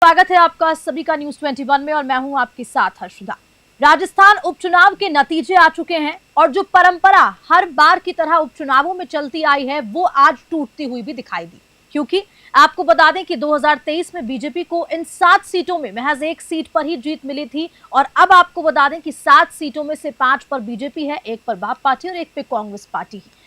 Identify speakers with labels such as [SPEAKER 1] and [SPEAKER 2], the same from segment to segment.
[SPEAKER 1] स्वागत है आपका सभी का न्यूज 21 में और मैं हूं आपके साथ हर्षदा। राजस्थान उपचुनाव के नतीजे आ चुके हैं और जो परंपरा हर बार की तरह उपचुनावों में चलती आई है वो आज टूटती हुई भी दिखाई दी, क्योंकि आपको बता दें कि 2023 में बीजेपी को इन 7 सीटों में महज 1 सीट पर ही जीत मिली थी और अब आपको बता दें कि 7 सीटों में से 5 पर बीजेपी है, 1 पर बाप पार्टी और 1 पे कांग्रेस पार्टी है।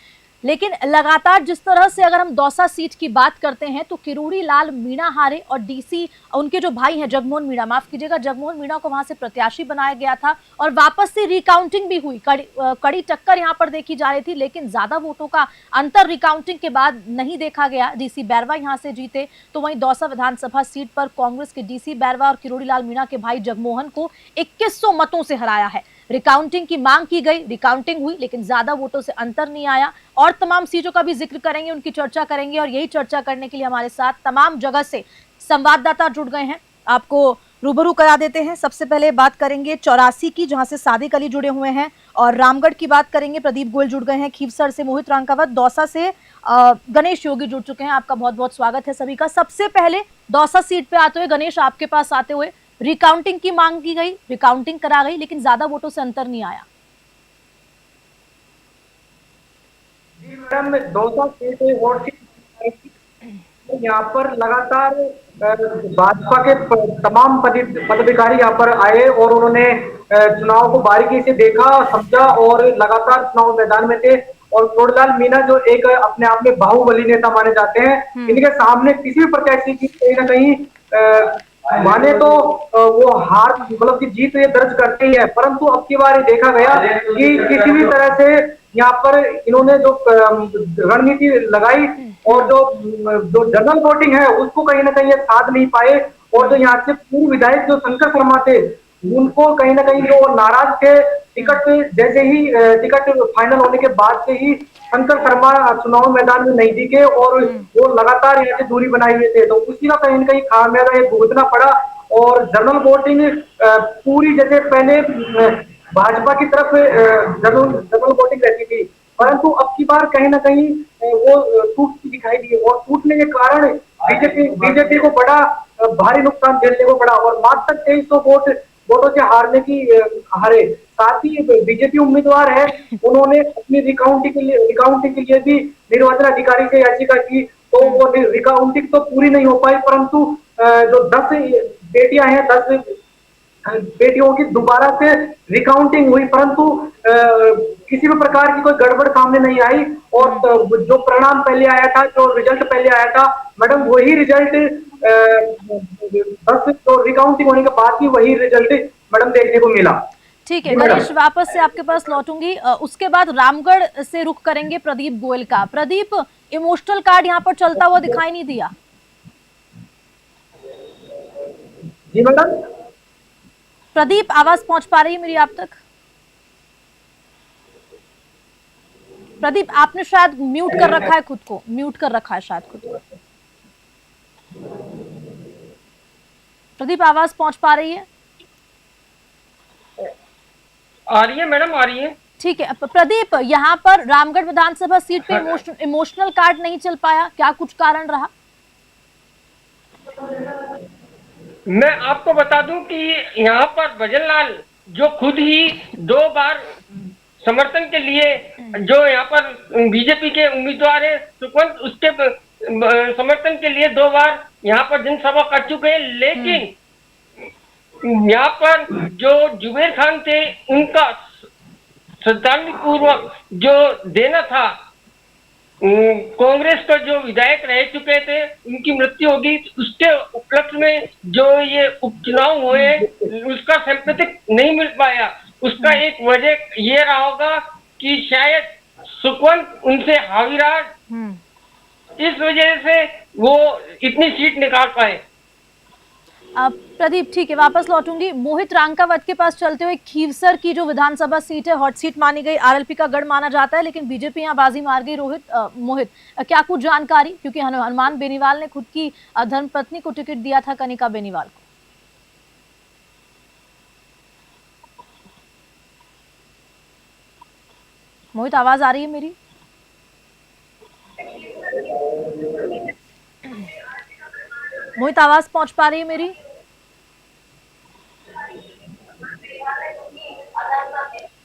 [SPEAKER 1] लेकिन लगातार जिस तरह से अगर हम दौसा सीट की बात करते हैं तो किरोड़ी लाल मीणा हारे और डीसी उनके जो भाई हैं जगमोहन मीणा, माफ कीजिएगा, जगमोहन मीणा को वहां से प्रत्याशी बनाया गया था और वापस से रिकाउंटिंग भी हुई। कड़ी टक्कर यहां पर देखी जा रही थी, लेकिन ज्यादा वोटों का अंतर रिकाउंटिंग के बाद नहीं देखा गया। डीसी बैरवा यहां से जीते, तो वहीं दौसा विधानसभा सीट पर कांग्रेस के डीसी बैरवा और किरोड़ी लाल मीणा के भाई जगमोहन को 2100 मतों से हराया है। रिकाउंटिंग की मांग की गई, रिकाउंटिंग हुई, लेकिन ज्यादा वोटों से अंतर नहीं आया। और तमाम सीटों का भी जिक्र करेंगे, उनकी चर्चा करेंगे और यही चर्चा करने के लिए हमारे साथ तमाम जगह से संवाददाता जुड़ गए हैं। आपको रूबरू करा देते हैं। सबसे पहले बात करेंगे 84 की, जहां से सादिक अली जुड़े हुए हैं, और रामगढ़ की बात करेंगे, प्रदीप गोयल जुड़ गए हैं, खीवसर से मोहित रांकावत, दौसा से गणेश योगी जुड़ चुके हैं। आपका बहुत बहुत स्वागत है सभी का। सबसे पहले दौसा सीट पे आते हुए गणेश, आपके पास आते हुए, रिकाउंटिंग की मांग की गई, रिकाउंटिंग करा गई, लेकिन ज्यादा वोटों से अंतर नहीं आया।
[SPEAKER 2] जी मैडम, दौसा सीट वोट की यहाँ पर लगातार भाजपा के तमाम पदाधिकारी यहाँ पर आए और उन्होंने चुनाव को बारीकी से देखा, समझा और लगातार चुनाव मैदान में थे। और किरोड़ीलाल मीणा जो एक अपने आप में बाहुबली नेता माने जाते हैं, इनके सामने किसी भी प्रत्याशी की कहीं ना कहीं माने तो वो हार मतलब की जीत ये दर्ज करते ही है। परंतु अब की बार देखा गया कि किसी भी तरह से यहाँ पर इन्होंने जो रणनीति लगाई और जो जो जनरल वोटिंग है उसको कहीं ना कहीं ये साध नहीं पाए। और जो यहाँ से पूर्व विधायक जो शंकर शर्मा थे, उनको कहीं ना कहीं जो नाराज थे, टिकट जैसे ही टिकट फाइनल होने के बाद से ही शंकर शर्मा चुनाव मैदान में नहीं दिखे और वो लगातार यहाँ से दूरी बनाए हुए थे, तो उसी का कहीं ना कहीं खामियाजा ये भुगतना पड़ा। और जनरल वोटिंग पूरी जैसे पहले भाजपा की तरफ जनरल वोटिंग रहती थी, परंतु अब की बार कहीं ना कहीं वो टूटती दिखाई दी और टूटने के कारण बीजेपी को बड़ा भारी नुकसान झेलने को पड़ा और मात्र 2300 वोटों से हारे। साथ ही बीजेपी उम्मीदवार है, उन्होंने अपनी रिकाउंटिंग के लिए भी निर्वाचन अधिकारी से याचिका की, तो वो रिकाउंटिंग तो पूरी नहीं हो पाई, परंतु जो 10 बेटियां हैं, 10 बेटियों की दोबारा से रिकाउंटिंग हुई, परंतु किसी भी प्रकार की कोई गड़बड़ सामने नहीं आई। और जो परिणाम पहले आया था, जो रिजल्ट पहले आया था मैडम, वही रिजल्ट 10 तो रिकाउंटिंग होने के बाद ही वही रिजल्ट मैडम देखने को मिला।
[SPEAKER 1] ठीक है गणेश, वापस से आपके पास लौटूंगी। उसके बाद रामगढ़ से रुख करेंगे प्रदीप गोयल का। प्रदीप, इमोशनल कार्ड यहाँ पर चलता हुआ दिखाई नहीं दिया।
[SPEAKER 2] जी मैडम।
[SPEAKER 1] प्रदीप, आवाज पहुंच पा रही है मेरी आप तक? प्रदीप, आपने शायद म्यूट कर रखा है खुद को, म्यूट कर रखा है शायद खुद को। प्रदीप, आवाज पहुंच पा रही है?
[SPEAKER 3] आ रही है मैडम, आ रही है।
[SPEAKER 1] ठीक है प्रदीप, यहाँ पर रामगढ़ विधानसभा सीट पे इमोशनल कार्ड नहीं चल पाया, क्या कुछ कारण रहा?
[SPEAKER 3] मैं आपको बता दूं कि यहाँ पर भजनलाल जो खुद ही 2 बार समर्थन के लिए, जो यहाँ पर बीजेपी के उम्मीदवार है सुखवंत, उसके समर्थन के लिए 2 बार यहाँ पर जनसभा कर चुके हैं, लेकिन यहाँ पर जो जुबेर खान थे, उनका श्रद्धांजलि पूर्वक जो देना था, कांग्रेस का जो विधायक रह चुके थे उनकी मृत्यु होगी, उसके उपलक्ष्य में जो ये उपचुनाव हुए उसका संपत्तिक नहीं मिल पाया। उसका एक वजह ये रहा होगा कि शायद सुखवंत उनसे हावी रहा, इस वजह से वो इतनी सीट निकाल पाए।
[SPEAKER 1] प्रदीप, ठीक है, वापस लौटूंगी। मोहित रांकावत के पास चलते हुए, खीवसर की जो विधानसभा सीट है हॉट सीट मानी गई, आरएलपी का गढ़ माना जाता है, लेकिन बीजेपी यहाँ बाजी मार गई। मोहित, क्या कुछ जानकारी, क्योंकि हनुमान बेनीवाल ने खुद की धर्मपत्नी को टिकट दिया था, कनिका बेनीवाल को। मोहित, आवाज आ रही है मेरी? मोहित, आवाज पहुंच पा रही है मेरी?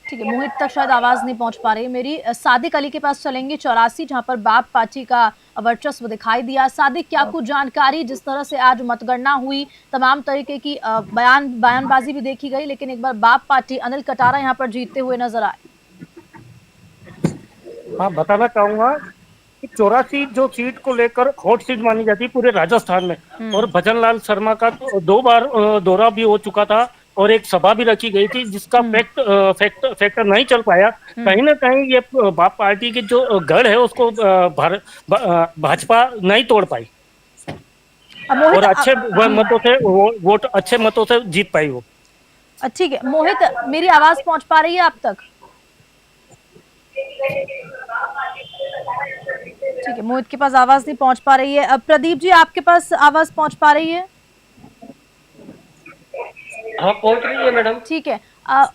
[SPEAKER 1] ठीक है, मोहित तक शायद आवाज नहीं पहुंच पा रही है मेरी। सादिक अली के पास चलेंगे 84, जहां पर बाप पार्टी का वर्चस्व दिखाई दिया। सादिक, क्या कुछ जानकारी, जिस तरह से आज मतगणना हुई, तमाम तरीके की बयानबाजी भी देखी गई, लेकिन एक बार बाप पार्टी अनिल कटारा यहाँ पर जीतते हुए नजर आए।
[SPEAKER 4] हाँ, बताना चाहूंगा कि 84 जो सीट को लेकर हॉट सीट मानी जाती है पूरे राजस्थान में, और भजन लाल शर्मा का तो 2 बार दौरा भी हो चुका था और एक सभा भी रखी गई थी, जिसका फैक्टर नहीं चल पाया। कहीं ना कहीं ये बाप पार्टी की जो गढ़ है उसको भाजपा नहीं तोड़ पाई और अच्छे मतों से वोट अच्छे मतों से जीत पाई वो।
[SPEAKER 1] ठीक है मोहित, मेरी आवाज पहुंच पा रही है आप तक? ठीक है, मोहित के पास आवाज नहीं पहुंच पा रही है। अब प्रदीप जी, आपके पास आवाज पहुंच पा रही है?
[SPEAKER 3] हाँ, पहुंच रही है मैडम।
[SPEAKER 1] ठीक है।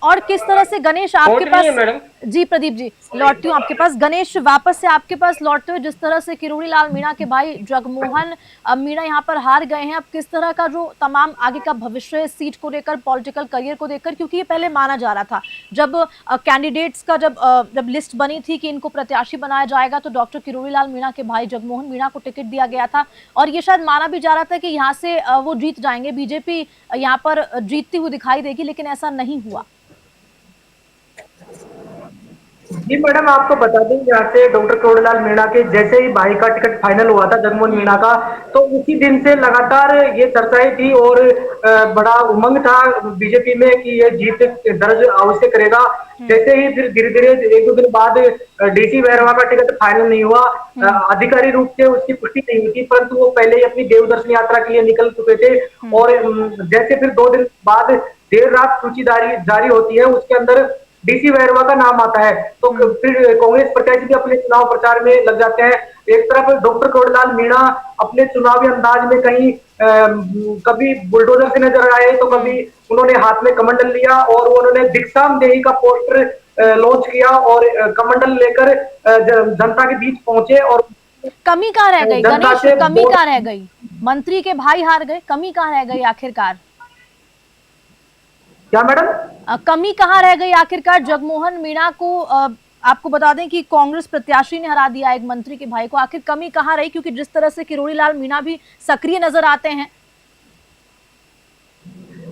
[SPEAKER 1] और किस तरह से गणेश आपके पास?
[SPEAKER 3] मैडम
[SPEAKER 1] जी प्रदीप जी, लौटती हूँ आपके पास। गणेश, वापस से आपके पास लौटते हुए, जिस तरह से किरोड़ी लाल मीणा के भाई जगमोहन मीणा यहाँ पर हार गए हैं, अब किस तरह का जो तमाम आगे का भविष्य है सीट को लेकर, पॉलिटिकल करियर को लेकर, क्योंकि ये पहले माना जा रहा था जब कैंडिडेट्स का जब लिस्ट बनी थी कि इनको प्रत्याशी बनाया जाएगा, तो डॉक्टर किरोड़ी लाल मीणा के भाई जगमोहन मीणा को टिकट दिया गया था और ये शायद माना भी जा रहा था कि यहाँ से वो जीत जाएंगे, बीजेपी यहाँ पर जीतती हुई दिखाई देगी, लेकिन ऐसा नहीं हुआ।
[SPEAKER 2] जी मैडम, आपको बता दें, यहाँ से डॉक्टर किरोड़ीलाल मीणा के जैसे ही भाई का टिकट फाइनल हुआ था जगमोहन मीणा का, तो उसी दिन से लगातार ये चर्चाएं थी और बड़ा उमंग था बीजेपी में कि ये जीत दर्ज अवश्य करेगा। जैसे ही फिर धीरे धीरे 1-2 दिन बाद डीसी बैरवा का टिकट फाइनल नहीं हुआ, आधिकारिक रूप से उसकी पुष्टि नहीं हुई थी, परंतु वो पहले ही अपनी देवदर्शन यात्रा के लिए निकल चुके थे। और जैसे फिर 2 दिन बाद देर रात सूची जारी होती है, उसके अंदर डीसी बैरवा का नाम आता है, तो फिर कांग्रेस प्रत्याशी भी अपने चुनाव प्रचार में लग जाते हैं। एक तरफ डॉक्टर किरोड़ीलाल मीणा अपने चुनावी अंदाज में कहीं कभी बुलडोजर से नजर आए, तो कभी उन्होंने हाथ में कमंडल लिया और उन्होंने दीक्षाम देही का पोस्टर लॉन्च किया और कमंडल लेकर जनता के बीच पहुंचे। और
[SPEAKER 1] कमी कहाँ रह गई गणेश, कमी कहाँ रह गई? मंत्री के भाई हार गए, कमी कहाँ रह गई आखिरकार?
[SPEAKER 2] क्या मैडम?
[SPEAKER 1] कमी कहाँ रह गई आखिरकार? जगमोहन मीणा को आपको बता दें कि कांग्रेस प्रत्याशी ने हरा दिया एक मंत्री के भाई को, आखिर कमी कहाँ रही? क्योंकि जिस तरह से किरोड़ी लाल मीणा भी सक्रिय नजर आते हैं।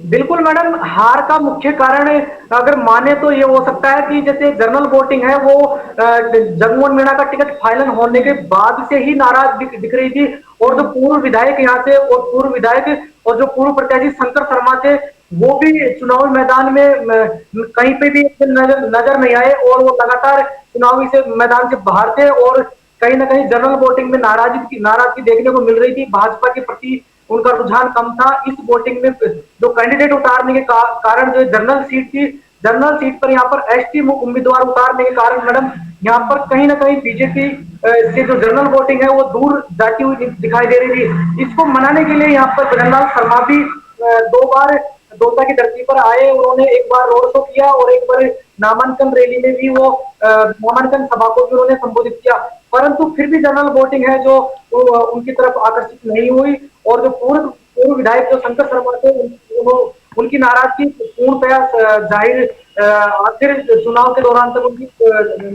[SPEAKER 2] बिल्कुल मैडम, हार का मुख्य कारण अगर माने तो ये हो सकता है कि जैसे जनरल वोटिंग है वो जगमोहन मीणा का टिकट फाइनल होने के बाद से ही नाराज दिख रही थी, और जो पूर्व विधायक यहाँ से और पूर्व विधायक और जो पूर्व प्रत्याशी शंकर शर्मा थे, वो भी चुनावी मैदान में कहीं पे भी नजर नहीं आए और वो लगातार चुनावी से मैदान से बाहर थे। और कहीं ना कहीं जनरल वोटिंग में नाराजगी देखने को मिल रही थी, भाजपा के प्रति उनका रुझान कम था। इस वोटिंग में जो कैंडिडेट उतारने के कारण जो जनरल सीट थी, जनरल सीट पर यहाँ पर एसटी उम्मीदवार उतारने के कारण मैडम यहाँ पर कहीं ना कहीं बीजेपी से जो जनरल वोटिंग है वो दूर जाती हुई दिखाई दे रही थी। इसको मनाने के लिए यहाँ पर भजनलाल शर्मा भी 2 बार दौसा की धरती पर आए। उन्होंने एक बार रोड शो किया और एक बार नामांकन रैली में भी वो नामांकन सभा को भी उन्होंने संबोधित किया, परंतु फिर भी जनरल वोटिंग है जो उनकी तरफ आकर्षित नहीं हुई। और जो पूर्व विधायक जो शंकर शर्मा थे, उनकी नाराजगी पूर्णतया जाहिर आखिर चुनाव के दौरान तक उनकी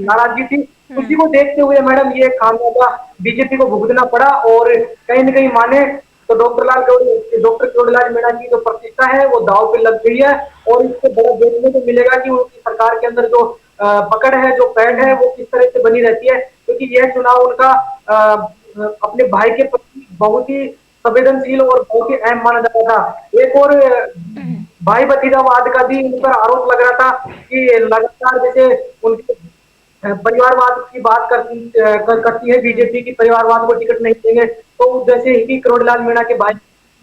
[SPEAKER 2] नाराजगी थी। उसी को देखते हुए मैडम ये खामियाजा बीजेपी को भुगतना पड़ा और कहीं न कहीं माने तो डॉक्टर किरोड़ीलाल मीणा की जो प्रतिष्ठा है वो दांव पे लग गई है। और इससे बड़ा देखने को मिलेगा कि उनकी सरकार के अंदर जो पकड़ है, जो पैठ है, वो किस तरह से बनी रहती है, क्योंकि यह चुनाव उनका अपने भाई के प्रति बहुत ही संवेदनशील और बहुत ही अहम माना जाता था। एक और भाई भतीजावाद का भी उन पर आरोप लग रहा था कि लगातार जैसे उनके परिवारवाद की बात करती है बीजेपी की, परिवारवाद को टिकट नहीं देंगे, तो जैसे ही किरोड़ीलाल मीणा के भाई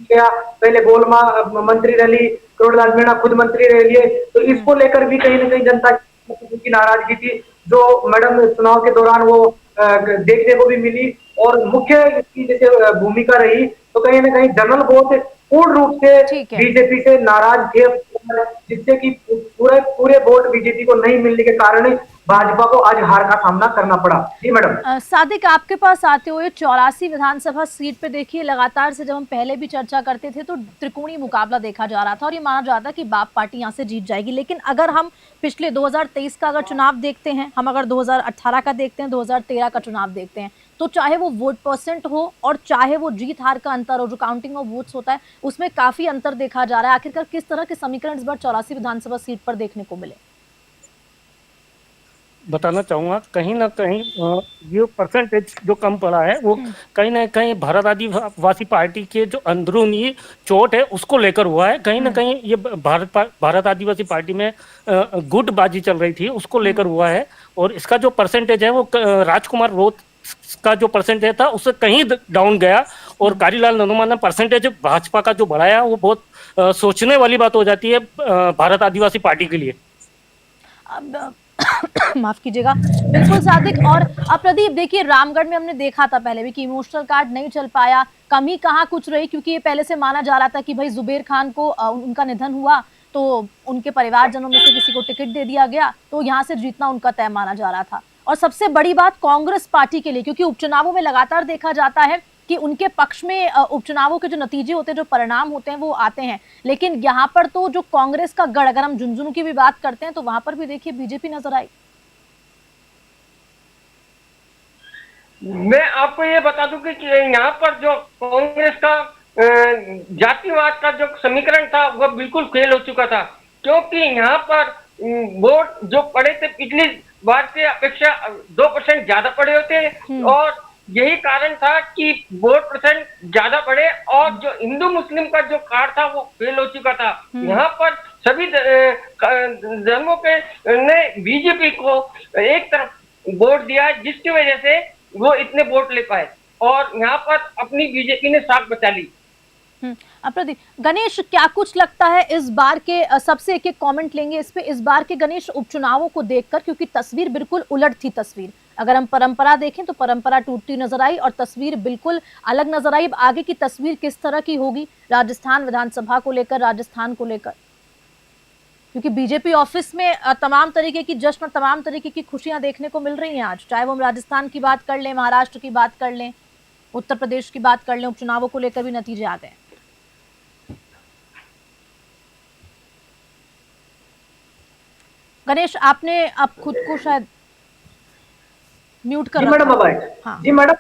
[SPEAKER 2] गया, पहले गोलमा मंत्री रही, किरोड़ीलाल मीणा खुद मंत्री रह लिए, तो इसको लेकर भी कहीं ना कहीं जनता की नाराजगी थी, जो मैडम चुनाव के दौरान वो देखने को भी मिली। और मुख्य इसकी जैसे भूमिका रही, तो कहीं ना कहीं जनरल वोट पूर्ण रूप से बीजेपी से नाराज थे, जिससे कि पूरे वोट बीजेपी को नहीं मिलने के कारण भाजपा को आज हार का सामना करना पड़ा। जी मैडम।
[SPEAKER 1] सादिक, आपके पास आते हुए 84 विधानसभा सीट पे देखिए लगातार से जब हम पहले भी चर्चा करते थे तो त्रिकोणीय मुकाबला देखा जा रहा था और ये माना जाता कि बाप पार्टी यहाँ से जीत जाएगी। लेकिन अगर हम पिछले 2023 का अगर चुनाव देखते हैं, हम अगर 2018 का देखते हैं, 2013 का चुनाव देखते हैं, तो चाहे वो वोट परसेंट हो और चाहे वो जीत हार का अंतर हो, जो काउंटिंग ऑफ वोट्स होता है उसमें काफी अंतर देखा जा रहा है। आखिरकार किस तरह के समीकरण इस बार 84 विधानसभा सीट पर देखने को मिले?
[SPEAKER 4] बताना चाहूंगा, कहीं ना कहीं ये परसेंटेज जो कम पड़ा है वो कहीं ना कहीं भारत आदिवासी पार्टी के जो अंदरूनी चोट है उसको लेकर हुआ है। कहीं ना कहीं ये भारत आदिवासी पार्टी में गुटबाजी चल रही थी उसको लेकर हुआ है। और इसका जो परसेंटेज है वो राजकुमार रोत का जो परसेंटेज था उससे कहीं डाउन गया। और कारीलाल नंदुमा ने परसेंटेज भाजपा का जो बढ़ाया वो बहुत सोचने वाली बात हो जाती है भारत आदिवासी पार्टी के लिए।
[SPEAKER 1] माफ कीजिएगा, बिल्कुल सादिक। और प्रदीप, देखिए रामगढ़ में हमने देखा था पहले भी कि इमोशनल कार्ड नहीं चल पाया, कमी कहाँ कुछ रही, क्योंकि ये पहले से माना जा रहा था कि भाई जुबेर खान को उनका निधन हुआ तो उनके परिवारजनों में से किसी को टिकट दे दिया गया, तो यहाँ से जीतना उनका तय माना जा रहा था। और सबसे बड़ी बात कांग्रेस पार्टी के लिए, क्योंकि उपचुनावों में लगातार देखा जाता है कि उनके पक्ष में उपचुनावों के जो नतीजे होते हैं, जो परिणाम होते हैं वो आते हैं। लेकिन यहाँ पर तो जो कांग्रेस का गढ़, अगर हम झुंझुनू की भी बात करते हैं तो वहां पर भी देखिए बीजेपी नजर आई।
[SPEAKER 3] मैं आपको ये बता दूं कि यहाँ पर जो कांग्रेस का जातिवाद का जो समीकरण था वो बिल्कुल फेल हो चुका था, क्योंकि यहाँ पर वोट जो पड़े थे पिछली बार से अपेक्षा 2% ज्यादा पड़े होते और यही कारण था कि वोट परसेंट ज्यादा बढ़े और जो हिंदू मुस्लिम का जो कार्ड था वो फेल हो चुका था। यहाँ पर सभी धर्मों के ने बीजेपी को एक तरफ वोट दिया, जिसकी वजह से वो इतने वोट ले पाए और यहाँ पर अपनी बीजेपी ने साख बचा ली।
[SPEAKER 1] प्रदीप, गणेश, क्या कुछ लगता है इस बार के, सबसे एक एक कमेंट लेंगे इस पे, इस बार के गणेश उपचुनावों को देखकर, क्योंकि तस्वीर बिल्कुल उलट थी। तस्वीर अगर हम परंपरा देखें तो परंपरा टूटती नजर आई और तस्वीर बिल्कुल अलग नजर आई। आगे की तस्वीर किस तरह की होगी राजस्थान विधानसभा को लेकर, राजस्थान को लेकर? क्योंकि बीजेपी ऑफिस में तमाम तरीके की जश्न और तमाम तरीके की खुशियां देखने को मिल रही हैं आज, चाहे वो हम राजस्थान की बात कर लें, महाराष्ट्र की बात कर लें, उत्तर प्रदेश की बात कर लें, उपचुनावों को लेकर भी नतीजे आ गए। गणेश, आपने अब खुद को शायद म्यूट कर
[SPEAKER 2] मैडम
[SPEAKER 1] हाँ।
[SPEAKER 2] जी मैडम,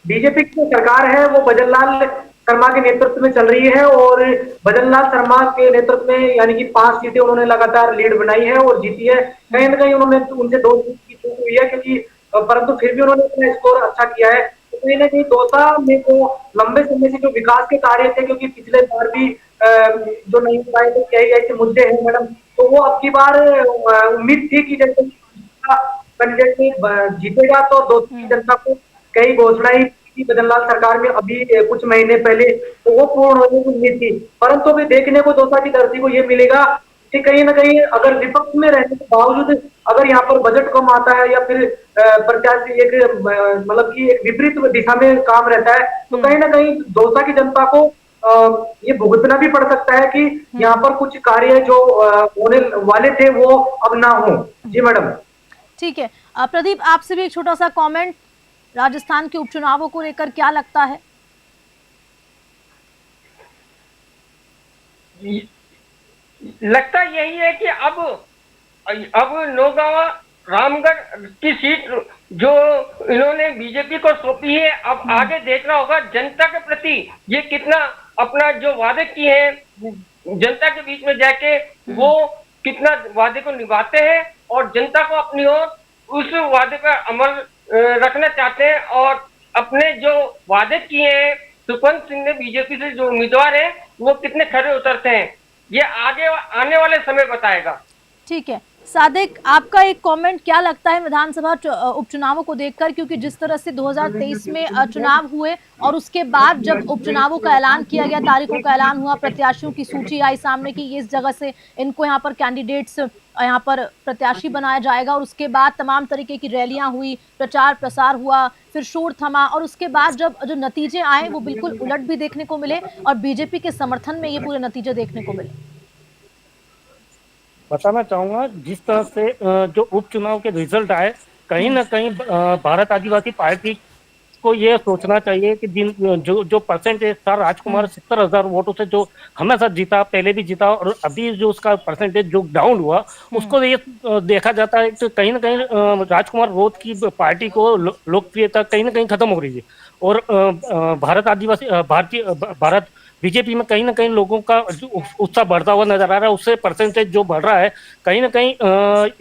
[SPEAKER 2] बीजेपी की सरकार है वो भजनलाल शर्मा के नेतृत्व में चल रही है और भजनलाल शर्मा के नेतृत्व में यानी कि 5 सीटें उन्होंने लगातार लीड बनाई है और जीती है। कहीं ना कहीं उन्होंने उनसे 2 सीट की चूक हुई है, क्योंकि परंतु फिर भी उन्होंने अपना स्कोर अच्छा किया है। तो कहीं ना कहीं दौसा में तो लंबे समय से जो विकास के कार्य थे, क्योंकि पिछले बार भी जो नहीं हो पाए थे, कई ऐसे मुद्दे हैं मैडम, तो वो अब की बार उम्मीद थी कि जैसे कैंडिडेट जीतेगा तो दौसा की जनता को कई घोषणाएं भजनलाल सरकार में अभी कुछ महीने पहले, तो वो पूर्ण होने की उम्मीद थी। परंतु अभी देखने को दौसा की धरती को ये मिलेगा कि कहीं ना कहीं अगर विपक्ष में रहने के बावजूद अगर यहाँ पर बजट कम आता है या फिर प्रत्याशी एक मतलब कि एक विपरीत दिशा में काम रहता है, तो कहीं ना कहीं दौसा की जनता को ये भुगतना भी पड़ सकता है कि यहाँ पर कुछ कार्य जो होने वाले थे वो अब ना हो। जी मैडम।
[SPEAKER 1] ठीक है प्रदीप, आपसे भी एक छोटा सा कमेंट, राजस्थान के उपचुनावों को लेकर क्या लगता है?
[SPEAKER 3] लगता यही है कि अब नौगांव रामगढ़ की सीट जो इन्होंने बीजेपी को सौंपी है, अब आगे देखना होगा जनता के प्रति ये कितना अपना जो वादे किए हैं जनता के बीच में जाके वो कितना वादे को निभाते हैं और जनता को अपनी ओर उस वादे पर अमल रखना चाहते हैं और अपने जो वादे किए हैं सुखवंत सिंह ने बीजेपी से जो उम्मीदवार है वो कितने खरे उतरते हैं, ये आगे आने वाले समय बताएगा।
[SPEAKER 1] ठीक है सादिक, आपका एक कमेंट, क्या लगता है विधानसभा उपचुनावों को देखकर, क्योंकि जिस तरह से 2023 में चुनाव हुए और उसके बाद जब उपचुनावों का ऐलान किया गया, तारीखों का ऐलान हुआ, प्रत्याशियों की सूची आई सामने कि इस जगह से इनको यहाँ पर कैंडिडेट्स, यहाँ पर प्रत्याशी बनाया जाएगा, और उसके बाद तमाम तरीके की रैलियां हुई, प्रचार प्रसार हुआ, फिर शोर थमा, और उसके बाद जब जो नतीजे आए वो बिल्कुल उलट भी देखने को मिले और बीजेपी के समर्थन में ये पूरे नतीजे देखने को मिले।
[SPEAKER 4] बताना चाहूंगा जिस तरह से जो उपचुनाव के रिजल्ट आए, कहीं ना कहीं भारत आदिवासी पार्टी को ये सोचना चाहिए कि जिन जो जो परसेंटेज था, राजकुमार 70,000 वोटों से जो हमेशा जीता, पहले भी जीता, और अभी जो उसका परसेंटेज जो डाउन हुआ, उसको ये देखा जाता है कि कहीं ना कहीं राजकुमार रोध की पार्टी को लोकप्रियता कहीं ना कहीं खत्म हो रही है। और भारत आदिवासी भारत बीजेपी में कहीं ना कहीं लोगों का उत्साह बढ़ता हुआ नजर आ रहा है। उससे परसेंटेज जो बढ़ रहा है, कहीं ना कहीं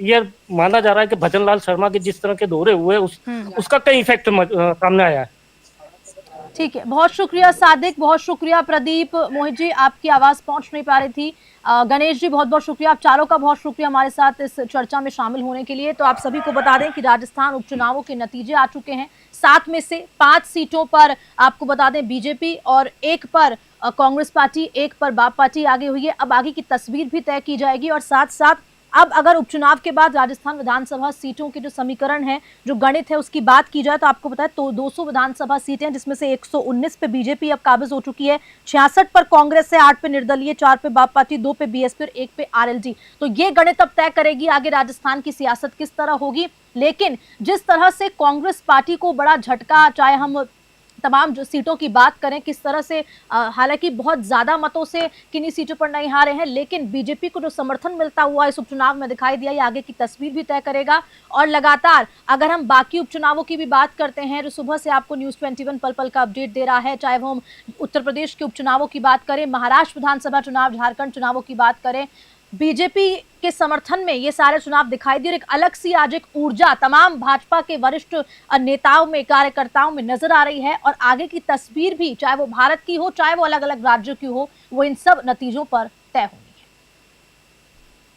[SPEAKER 4] ये माना जा रहा है कि भजन लाल शर्मा के जिस तरह के दौरे हुए उसका कई इफेक्ट सामने आया है।
[SPEAKER 1] ठीक है, बहुत शुक्रिया सादिक, बहुत शुक्रिया प्रदीप। मोहित जी, आपकी आवाज पहुंच नहीं पा रही थी। गणेश जी, बहुत बहुत शुक्रिया। आप चारों का बहुत शुक्रिया हमारे साथ इस चर्चा में शामिल होने के लिए। तो आप सभी को बता दें कि राजस्थान उपचुनावों के नतीजे आ चुके हैं। 7 में से 5 सीटों पर आपको बता दें बीजेपी, और 1 पर कांग्रेस पार्टी, 1 पर बाप पार्टी आगे हुई है। अब आगे की तस्वीर भी तय की जाएगी, और साथ साथ अब अगर उपचुनाव के बाद राजस्थान विधानसभा सीटों के जो समीकरण है, जो गणित है, उसकी बात की जाए तो आपको बताया तो 200 विधानसभा सीटें, जिसमें से 119 पे बीजेपी अब काबिज हो चुकी है, 66 पर कांग्रेस है, 8 पे निर्दलीय, 4 पे बाप पार्टी, 2 पे बीएसपी और 1 पे आरएलडी। तो ये गणित अब तय करेगी आगे राजस्थान की सियासत किस तरह होगी। लेकिन जिस तरह से कांग्रेस पार्टी को बड़ा झटका, चाहे हम तमाम जो सीटों की बात करें किस तरह से, हालांकि बहुत ज्यादा मतों से किन्हीं सीटों पर नहीं हारे हैं, लेकिन बीजेपी को जो समर्थन मिलता हुआ इस उपचुनाव में दिखाई दिया, ये आगे की तस्वीर भी तय करेगा। और लगातार अगर हम बाकी उपचुनावों की भी बात करते हैं, जो सुबह से आपको न्यूज़ 21 पल पल का अपडेट दे रहा है, चाहे वो हम उत्तर प्रदेश के उपचुनावों की बात करें, महाराष्ट्र विधानसभा चुनाव, झारखंड चुनावों की बात करें, बीजेपी के समर्थन में ये सारे चुनाव दिखाई दिए। और एक अलग सी आज एक ऊर्जा तमाम भाजपा के वरिष्ठ नेताओं में, कार्यकर्ताओं में नजर आ रही है। और आगे की तस्वीर भी, चाहे वो भारत की हो, चाहे वो अलग अलग राज्यों की हो, वो इन सब नतीजों पर तय हो।